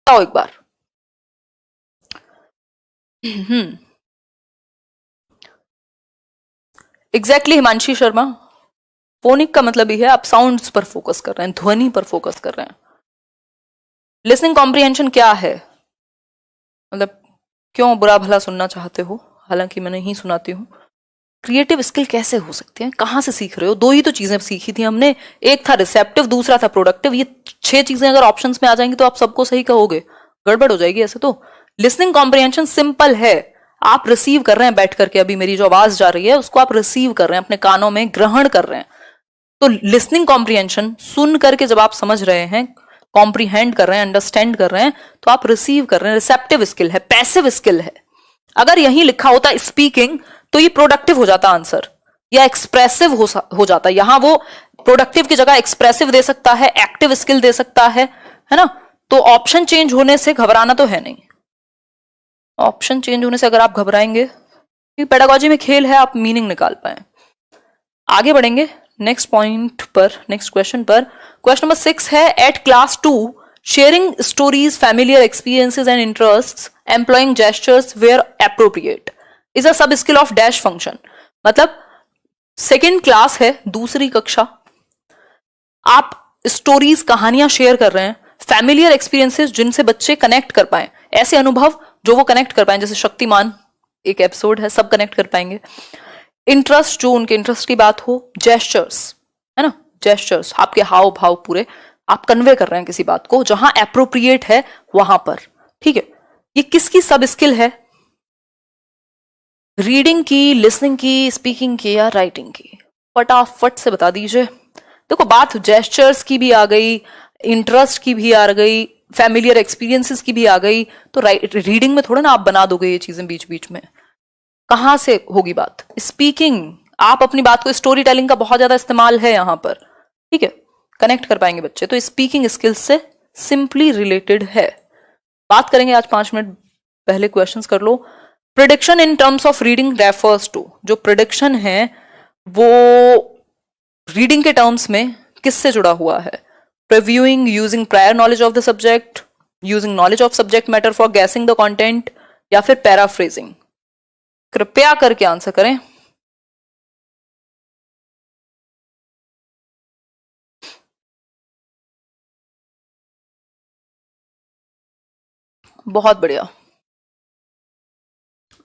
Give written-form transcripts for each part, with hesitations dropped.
बताओ एक बार। Exactly Himanshi Sharma, phonic का मतलब ही है आप साउंड्स पर फोकस कर रहे हैं, ध्वनि पर फोकस कर रहे हैं। लिसनिंग कॉम्प्रिहेंशन क्या है, मतलब क्यों बुरा भला सुनना चाहते हो, हालांकि मैं नहीं सुनाती हूँ। क्रिएटिव स्किल कैसे हो सकते हैं, कहां से सीख रहे हो, दो ही तो चीजें सीखी थी हमने, एक था रिसेप्टिव, दूसरा था प्रोडक्टिव। ये 6 चीजें अगर ऑप्शंस में आ जाएंगी तो आप सबको सही कहोगे, गड़बड़ हो जाएगी ऐसे तो। लिसनिंग कॉम्प्रिहेंशन सिंपल है, आप रिसीव कर रहे हैं बैठ करके, अभी मेरी जो आवाज जा रही है उसको आप रिसीव कर रहे हैं, अपने कानों में ग्रहण कर रहे हैं। तो लिसनिंग कॉम्प्रिहेंशन सुन करके जब आप समझ रहे हैं, कॉम्प्रिहेंड कर रहे हैं, अंडरस्टैंड कर रहे हैं, तो आप रिसीव कर रहे हैं, रिसेप्टिव स्किल है, पैसिव स्किल है। अगर यहीं लिखा होता स्पीकिंग तो ये प्रोडक्टिव हो जाता आंसर, या एक्सप्रेसिव हो जाता। यहां वो प्रोडक्टिव की जगह एक्सप्रेसिव दे सकता है, एक्टिव स्किल दे सकता है ना। तो ऑप्शन चेंज होने से घबराना तो है नहीं, ऑप्शन चेंज होने से अगर आप घबराएंगे, क्योंकि पेडागोजी में खेल है, आप मीनिंग निकाल पाए। आगे बढ़ेंगे नेक्स्ट पॉइंट पर, नेक्स्ट क्वेश्चन पर। क्वेश्चन नंबर 6 है, at class 2 sharing stories, familiar experiences and interests, employing gestures where appropriate is a sub skill of dash function. मतलब सेकेंड क्लास है, दूसरी कक्षा, आप स्टोरीज, कहानियां शेयर कर रहे हैं, फैमिलियर एक्सपीरियंसेस जिनसे बच्चे कनेक्ट कर पाए, ऐसे अनुभव जो वो कनेक्ट कर पाए, जैसे शक्तिमान एक एपिसोड है, सब कनेक्ट कर पाएंगे। इंटरेस्ट, जो उनके इंटरेस्ट की बात हो, जेस्चर्स है ना, जेस्चर्स आपके हाव भाव पूरे आप कन्वे कर रहे हैं किसी बात को, जहां एप्रोप्रिएट है वहां पर, ठीक है। ये किसकी सब स्किल है, रीडिंग की, लिसनिंग की, स्पीकिंग की या राइटिंग की? फटाफट से बता दीजिए। देखो बात जेस्चर्स की भी आ गई, इंटरेस्ट की भी आ गई, फैमिलियर एक्सपीरियंसेस की भी आ गई, तो रीडिंग में थोड़ा ना आप बना दोगे ये चीजें बीच बीच में, कहां से होगी बात? स्पीकिंग, आप अपनी बात को, स्टोरी टेलिंग का बहुत ज्यादा इस्तेमाल है यहां पर, ठीक है, कनेक्ट कर पाएंगे बच्चे, तो स्पीकिंग स्किल्स से सिंपली रिलेटेड है। बात करेंगे आज 5 मिनट पहले, क्वेश्चंस कर लो। Prediction in terms of reading refers to, जो प्रिडिक्शन है वो रीडिंग के टर्म्स में किससे जुड़ा हुआ है? Previewing using prior knowledge of the subject, using knowledge of subject matter for guessing the content, या फिर पैराफ्रेजिंग? कृपया करके आंसर करें। बहुत बढ़िया,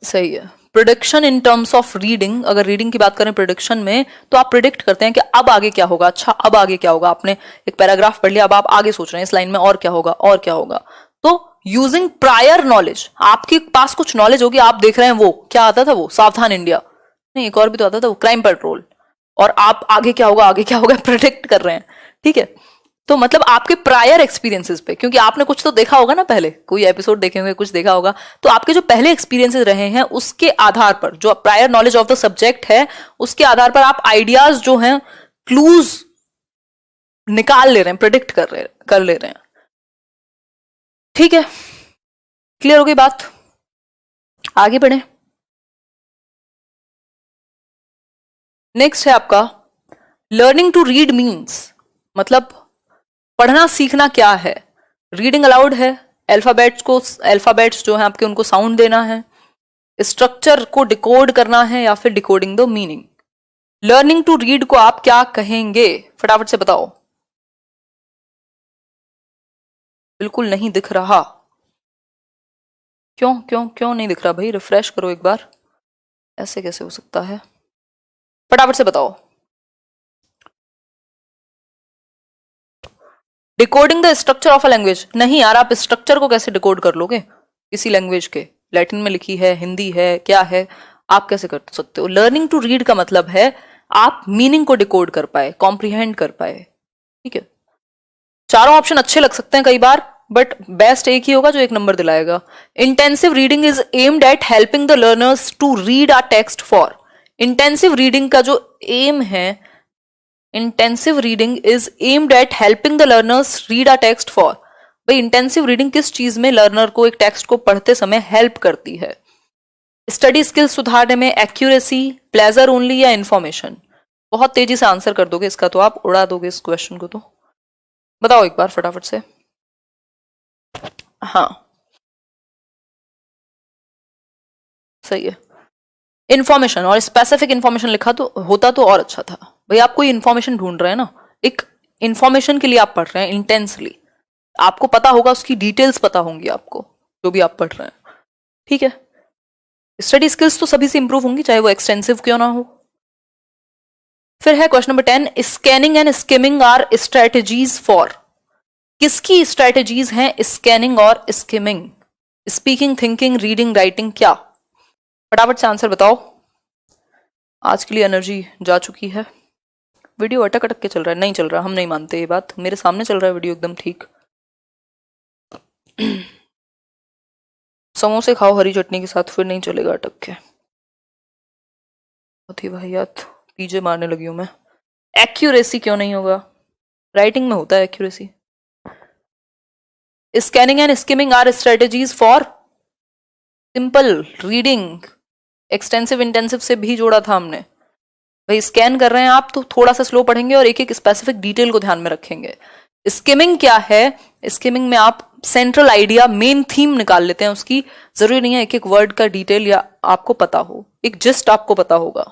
सही है। Prediction in terms of reading, अगर रीडिंग की बात करें प्रिडिक्शन में, तो आप प्रिडिक्ट करते हैं कि अब आगे क्या होगा, अच्छा अब आगे क्या होगा, आपने एक पैराग्राफ पढ़ लिया, अब आप आगे सोच रहे हैं इस लाइन में और क्या होगा और क्या होगा। तो यूजिंग प्रायर नॉलेज, आपके पास कुछ नॉलेज होगी, आप देख रहे हैं वो क्या आता था, वो सावधान इंडिया नहीं, एक और भी तो आता था वो, क्राइम पेट्रोल, और आप आगे क्या होगा आगे क्या होगा प्रिडिक्ट कर रहे हैं, ठीक है। तो मतलब आपके प्रायर एक्सपीरियंसेस पे, क्योंकि आपने कुछ तो देखा होगा ना, पहले कोई एपिसोड देखे होंगे, कुछ देखा होगा, तो आपके जो पहले एक्सपीरियंसेस रहे हैं उसके आधार पर, जो prior knowledge of the subject है उसके आधार पर आप आइडियाज जो हैं, क्लूज निकाल ले रहे हैं, प्रिडिक्ट कर ले रहे हैं, ठीक है। क्लियर हो गई बात? आगे बढ़े। नेक्स्ट है आपका, लर्निंग टू रीड मीन्स, मतलब पढ़ना सीखना क्या है? रीडिंग अलाउड है, अल्फाबेट्स जो है आपके उनको साउंड देना है, स्ट्रक्चर को डिकोड करना है, या फिर decoding the meaning? Learning to read को आप क्या कहेंगे, फटाफट से बताओ। बिल्कुल नहीं दिख रहा, क्यों क्यों क्यों नहीं दिख रहा भाई? रिफ्रेश करो एक बार, ऐसे कैसे हो सकता है? फटाफट से बताओ। Decoding the structure of a language, नहीं यार, आप स्ट्रक्चर को कैसे डिकोड कर लोगे किसी लैंग्वेज के? लैटिन में लिखी है, हिंदी है, क्या है, आप कैसे कर सकते हो? लर्निंग टू रीड का मतलब है आप मीनिंग को डिकोड कर पाए, कॉम्प्रिहेंड कर पाए, ठीक है। चारों ऑप्शन अच्छे लग सकते हैं कई बार, बट बेस्ट एक ही होगा जो एक नंबर दिलाएगा। Intensive reading is aimed at helping the learners to read a text for, intensive reading का जो एम है, intensive reading is aimed at helping the learners read a text for, भाई intensive reading किस चीज में learner को एक text को पढ़ते समय हेल्प करती है? स्टडी स्किल सुधारने में, एक्यूरेसी, प्लेजर ओनली, या इंफॉर्मेशन? बहुत तेजी से आंसर कर दोगे इसका तो आप उड़ा दोगे इस क्वेश्चन को, तो बताओ एक बार फटाफट से। हाँ सही है। इन्फॉर्मेशन और स्पेसिफिक इन्फॉर्मेशन लिखा तो होता तो और अच्छा था। भाई आप कोई इन्फॉर्मेशन ढूंढ रहे हैं ना, एक इन्फॉर्मेशन के लिए आप पढ़ रहे हैं इंटेंसली, आपको पता होगा, उसकी डिटेल्स पता होंगी आपको, जो भी आप पढ़ रहे हैं, ठीक है। स्टडी स्किल्स तो सभी से इंप्रूव होंगी, चाहे वो एक्सटेंसिव क्यों ना हो। फिर है question number 10, scanning and skimming are strategies for. किसकी स्ट्रेटेजीज हैं स्कैनिंग और skimming? Speaking, thinking, reading, writing, क्या? फटाफट से आंसर बताओ। आज के लिए एनर्जी जा चुकी है। वीडियो अटक अटक के चल रहा है, नहीं चल रहा, हम नहीं मानते ये बात, मेरे सामने चल रहा है वीडियो एकदम ठीक। समोसे खाओ हरी चटनी के साथ, फिर नहीं चलेगा अटक के। बहुत ही वाहियात पीजे मारने लगी हूं मैं। एक्यूरेसी क्यों नहीं होगा? राइटिंग में होता है accuracy. Scanning and skimming are strategies for simple reading. Extensive intensive से भी जोड़ा था हमने। भाई स्कैन कर रहे हैं आप तो थोड़ा सा स्लो पढ़ेंगे और एक एक स्पेसिफिक डिटेल को ध्यान में रखेंगे। स्किमिंग क्या है? स्किमिंग में आप सेंट्रल आइडिया, मेन थीम निकाल लेते हैं उसकी। जरूरी नहीं है एक एक वर्ड का डिटेल या आपको पता हो, एक जस्ट आपको पता होगा।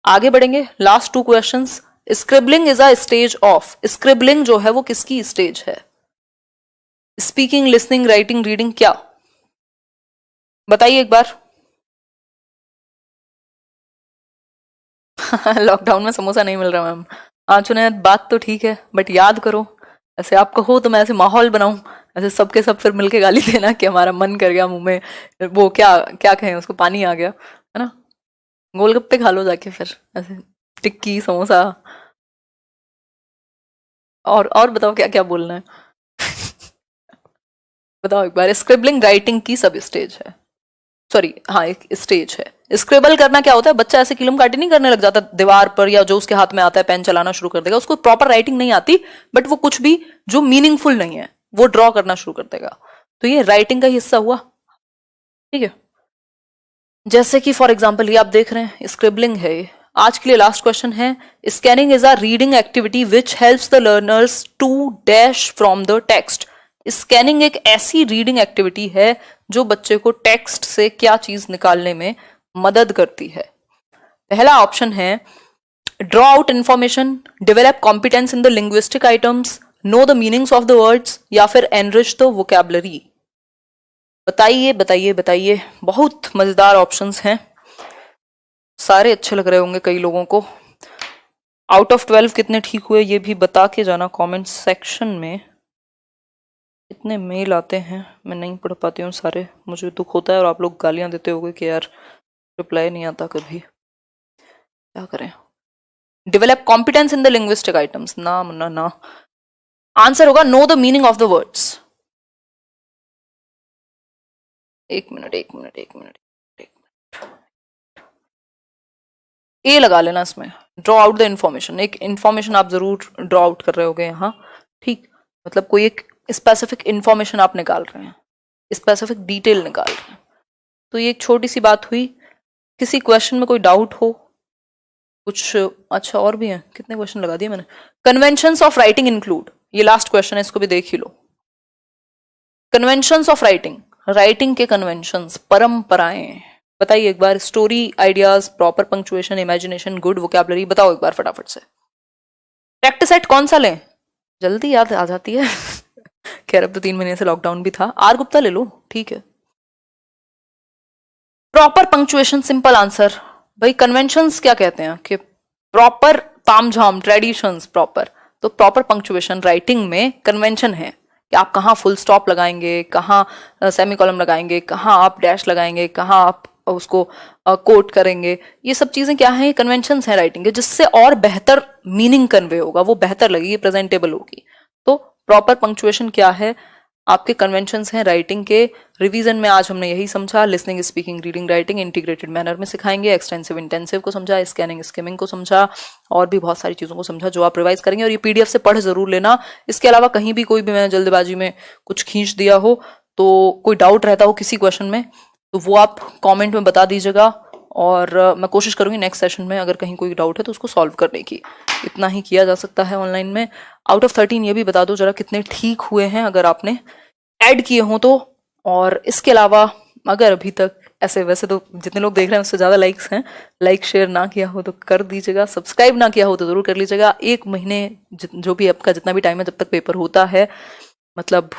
आगे बढ़ेंगे, last 2 questions. Scribbling is a stage of. Scribbling जो है वो किसकी स्टेज है? स्पीकिंग, लिसनिंग, राइटिंग, रीडिंग, क्या? बताइए एक बार। लॉकडाउन में समोसा नहीं मिल रहा मैम। हाँ चुने, बात तो ठीक है बट याद करो, ऐसे आप कहो तो मैं ऐसे माहौल बनाऊं, ऐसे सबके सब फिर मिलके गाली देना कि हमारा मन कर गया मुंह में, वो क्या क्या कहें उसको, पानी आ गया, है ना। गोलगप्पे खा लो जाके फिर, ऐसे टिक्की समोसा। और बताओ क्या क्या बोलना है। बताओ एक बार। स्क्रिबलिंग राइटिंग की सब स्टेज है, सॉरी हाँ एक स्टेज है। स्क्रिबल करना क्या होता है? बच्चा ऐसे किलम काटी नहीं करने लग जाता दीवार पर, या जो उसके हाथ में आता है पेन चलाना शुरू कर देगा, उसको प्रॉपर राइटिंग नहीं आती, बट वो कुछ भी जो मीनिंगफुल नहीं है वो ड्रॉ करना शुरू कर देगा, तो ये राइटिंग का हिस्सा हुआ, ठीक है। जैसे कि फॉर एग्जाम्पल ये आप देख रहे हैं स्क्रिबलिंग है ये। आज के लिए लास्ट क्वेश्चन है, scanning is a reading activity which helps the learners to dash from the text. Scanning एक ऐसी रीडिंग एक्टिविटी है जो बच्चे को टेक्स्ट से क्या चीज निकालने में मदद करती है। पहला ऑप्शन है draw out information, develop competence in the linguistic items, know the meanings of the words, या फिर एनरिच द वोकैबुलरी। बताइए बताइए बताइए। बहुत मजेदार ऑप्शंस हैं, सारे अच्छे लग रहे होंगे कई लोगों को। आउट ऑफ 12 कितने ठीक हुए ये भी बता के जाना कमेंट सेक्शन में। इतने मेल आते हैं, मैं नहीं पढ़ पाती हूँ सारे, मुझे दुख होता है और आप लोग गालियां देते होगे कि यार रिप्लाई नहीं आता कभी, क्या करें। Develop competence in the linguistic items, ना ना ना, आंसर होगा know the meaning of the words. एक मिनट एक मिनट एक मिनट एक मिनट, ए लगा लेना इसमें, ड्रॉ आउट द इंफॉर्मेशन। एक इंफॉर्मेशन आप जरूर ड्रॉ आउट कर रहे होगे यहाँ, ठीक, मतलब कोई एक स्पेसिफिक इंफॉर्मेशन आप निकाल रहे हैं, स्पेसिफिक डिटेल निकाल रहे हैं। तो ये एक छोटी सी बात हुई। किसी क्वेश्चन में कोई डाउट हो कुछ? अच्छा और भी हैं, कितने क्वेश्चन लगा दिए मैंने। कन्वेंशंस ऑफ राइटिंग इंक्लूड, ये लास्ट क्वेश्चन है, इसको भी देख ही लो। कन्वेंशंस ऑफ राइटिंग, राइटिंग के कन्वेंशंस, परंपराएं, बताइए एक बार। Story, ideas, proper punctuation, imagination, good vocabulary, बताओ एक बार फटाफट से। प्रैक्टिस सेट कौन सा लें? जल्दी याद आ जाती है। खैर अब तो 3 महीने से लॉकडाउन भी था, आर गुप्ता ले लो, ठीक है। Proper punctuation, simple answer. भाई कन्वेंशंस क्या कहते हैं कि प्रॉपर तामझाम, ट्रेडिशंस, प्रॉपर, तो प्रॉपर पंक्चुएशन राइटिंग में कन्वेंशन है कि आप कहाँ फुल स्टॉप लगाएंगे, कहाँ सेमीकोलन लगाएंगे, कहाँ आप डैश लगाएंगे, कहाँ आप उसको कोट करेंगे। ये सब चीजें क्या हैं? कन्वेंशंस हैं राइटिंग के, जिससे और बेहतर मीनिंग कन्वे होगा, वो बेहतर लगेगी, प्रेजेंटेबल होगी। तो प्रॉपर पंक्चुएशन क्या है? आपके कन्वेंशंस हैं राइटिंग के। रिवीजन में आज हमने यही समझा, listening, speaking, reading, writing integrated manner में सिखाएंगे, एक्सटेंसिव इंटेंसिव को समझा, स्कैनिंग स्किमिंग को समझा, और भी बहुत सारी चीजों को समझा जो आप रिवाइज करेंगे। और ये पीडीएफ से पढ़ जरूर लेना। इसके अलावा कहीं भी कोई भी मैंने जल्दबाजी में कुछ खींच दिया हो, तो कोई डाउट रहता हो किसी क्वेश्चन में, तो वो आप कॉमेंट में बता दीजिएगा, और मैं कोशिश करूंगी नेक्स्ट सेशन में अगर कहीं कोई डाउट है तो उसको सॉल्व करने की। इतना ही किया जा सकता है ऑनलाइन में। आउट ऑफ 13 ये भी बता दो जरा कितने ठीक हुए हैं, अगर आपने ऐड किए हों तो। और इसके अलावा अगर अभी तक ऐसे, वैसे तो जितने लोग देख रहे हैं उससे ज़्यादा लाइक्स हैं, लाइक शेयर ना किया हो तो कर दीजिएगा, सब्सक्राइब ना किया हो तो ज़रूर कर लीजिएगा। एक महीने जो भी आपका जितना भी टाइम है जब तक पेपर होता है, मतलब